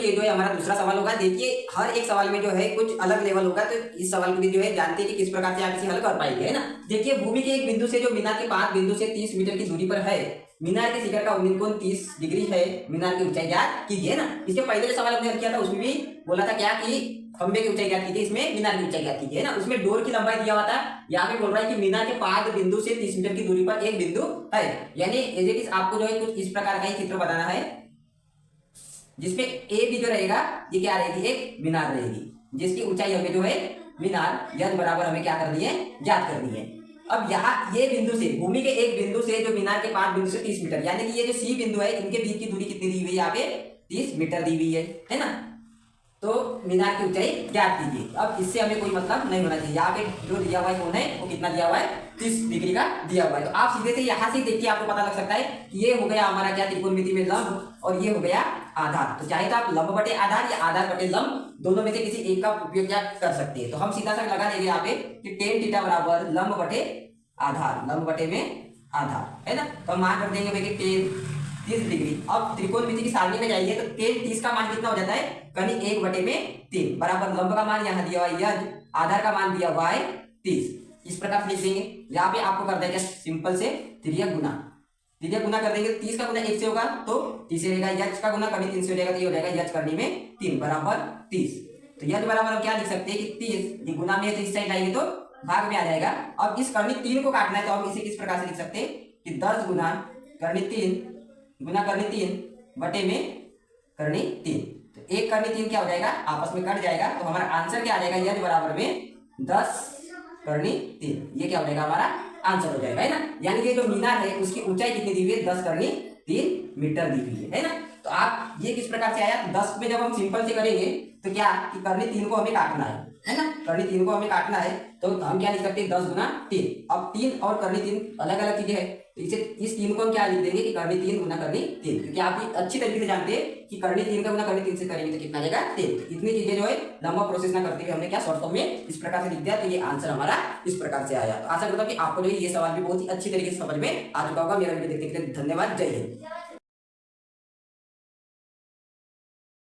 ये जो है हमारा दूसरा सवाल होगा। देखिए हर एक सवाल में जो है कुछ अलग लेवल होगा, तो इस सवाल को भी जो है जानते हैं कि किस प्रकार से आप इसे हल कर पाएंगे, है ना। देखिए भूमि के एक बिंदु से जो मीनार के 5 बिंदु से 30 मीटर की दूरी पर है, मीनार के शिखर का उन्नयन कोण 30 डिग्री है, मीनार की ऊंचाई ज्ञात कीजिए ना। इसके पहले जो सवाल हमने हल किया था उसमें भी बोला था क्या कि खंबे की ऊंचाई ज्ञात कीजिए, इसमें मीनार की ऊंचाई ज्ञात कीजिए ना। उसमें डोर की लंबाई दिया हुआ था, यहाँ पे बोल रहा है कि मीनार के 5 बिंदु से 30 मीटर की दूरी पर एक बिंदु है, यानी एज इट इज आपको जो है कुछ इस प्रकार का ही चित्र बनाना है, जिसमें ए भी जो रहेगा ये क्या रहेगी, एक मीनार रहेगी, जिसकी ऊंचाई हमें जो है मीनार यद बराबर हमें क्या करनी है, ज्ञात करनी है। अब यहाँ ये बिंदु से भूमि के एक बिंदु से जो मीनार के 5 बिंदु से 30 मीटर, यानी कि ये जो सी बिंदु है इनके बीच की दूरी कितनी दी हुई है, यहाँ पे 30 मीटर दी हुई है ना। तो मीनार की ऊंचाई ज्ञात कीजिए। अब इससे हमें कोई मतलब नहीं होना चाहिए, यहाँ पे जो दिया हुआ है कौन है, वो कितना दिया हुआ है, 30 डिग्री का दिया हुआ है। तो आप सीधे से यहाँ से देखिए आपको पता लग सकता है कि ये हो गया हमारा क्या, त्रिकोणमिति में लंब, और ये हो गया आधार। तो चाहे तो आप लंब बटे आधार या आधार बटे लंब दोनों में से किसी एक का उपयोग क्या कर सकते हैं। तो हम सीधा सा लगा देंगे यहाँ पे कि टेन थीटा बराबर लंब बटे आधार, लंब बटे में आधार, है ना। तो हम मान कर देंगे भाई टेन 30 डिग्री। अब त्रिकोणमिति की सारणी में जाइए तो टेन 30 का मान कितना हो जाता है, कहीं 1 बटे में 3 बराबर लंब का मान यहाँ दिया हुआ है यद, आधार का मान दिया हुआ है 30। इस प्रकार से लिख देंगे। यहाँ पे आपको कर देंगे सिंपल से तिर्यक गुना, तिर्यक गुना कर देंगे। 30 का गुना 1 से होगा तो 30 से रहेगा, यज का गुना कभी 3 से हो जाएगा, तो ये हो जाएगा यज करने में 3 बराबर 30। तो यज बराबर हम क्या लिख सकते हैं कि 30 ये गुना में 30 साइड लाएंगे तो भाग में आ जाएगा। अब इस करनी 3 को काटना है तो हम इसे किस प्रकार से लिख सकते हैं कि 10 गुना करनी 3 गुना करनी 3 बटे में करनी 3। तो 1 करनी 3 क्या हो जाएगा, आपस में कट जाएगा, तो हमारा आंसर क्या आ जाएगा, यज बराबर में 10 करनी 3। ये क्या हो जाएगा, हमारा आंसर हो जाएगा, है ना। यानी कि जो मीनार है उसकी ऊंचाई कितनी दी हुई है, 10 करनी 3 मीटर दी हुई है ना। तो आप ये किस प्रकार से आया, 10 में जब हम सिंपल से करेंगे तो क्या कि करनी 3 को हमें काटना है ना, करनी 3 को हमें काटना है, तो हम क्या लिख सकते हैं 10 गुना 3। अब 3 और करनी 3 अलग अलग चीजें है, तो इसे इस 3 को हम क्या लिख देंगे कि करनी 3 गुना करनी 3, क्योंकि आप अच्छी तरीके से जानते हैं कि करनी 3 का गुना करनी 3 से करेंगे तो कितना आ जाएगा 3। तो इतनी चीजें जो है लंबा प्रोसेस ना करते हुए हमने क्या शॉर्ट फॉर्म में इस प्रकार से लिख दिया, तो ये आंसर हमारा इस प्रकार से आया। तो आशा करता हूँ कि आपको जो ये सवाल भी बहुत ही अच्छी तरीके से समझ में आ चुका होगा। मेरा वीडियो देखने के लिए धन्यवाद। जय हिंद।